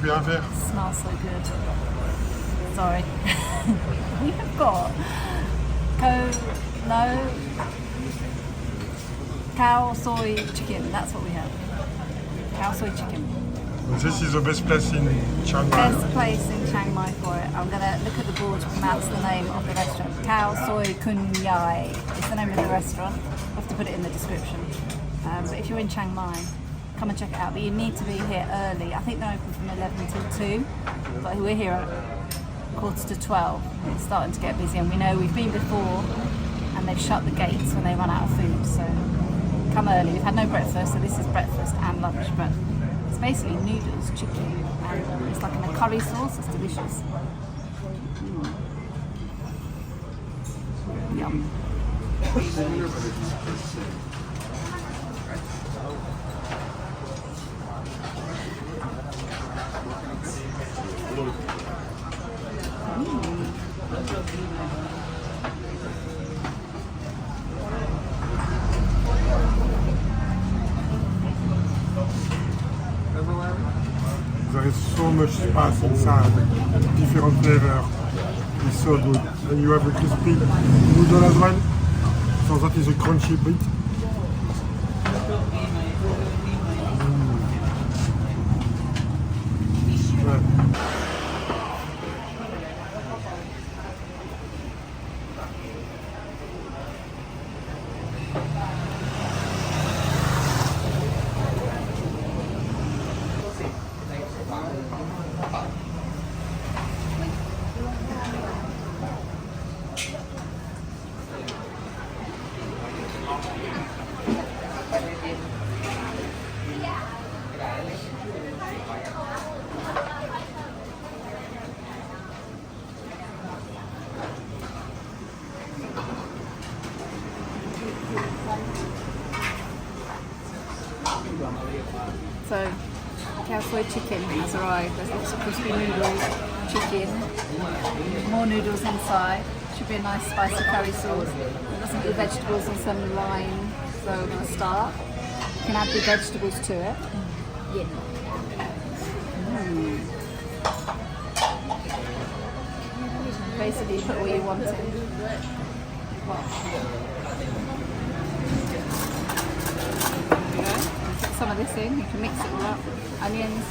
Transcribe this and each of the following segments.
puis un verre. Smells so good. Sorry. We have got Khao Soi Chicken. That's what we have. Khao Soi Chicken. This is the best place in Chiang Mai. Best place in Chiang Mai for it. I'm going to look at the board to pronounce the name of the restaurant. Khao Soi Chicken is the name of the restaurant. I'll have to put it in the description. But if you're in Chiang Mai, come and check it out. But you need to be here early. I think they're open from 11 till 2. But we're here at 11:45. It's starting to get busy, and we know we've been before and they've shut the gates when they run out of food. So come early. We've had no breakfast, so this is breakfast and lunch. But it's basically noodles, chicken, and it's like in a curry sauce. It's delicious. Yum. There is so much spice inside, different flavors. It's so good. And you have a crispy noodle as well. So that is a crunchy bit. So, Khao Soi Chicken has arrived. There's lots of crispy noodles, chicken, more noodles inside. Should be a nice spicy curry sauce. We've got some good vegetables and some lime. So we're going to start. You can add the vegetables to it. Yeah. Basically, put what you want in. Some of this in, you can mix it all up, onions.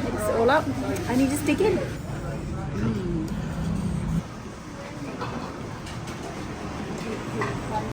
Mix it all up and you just dig in.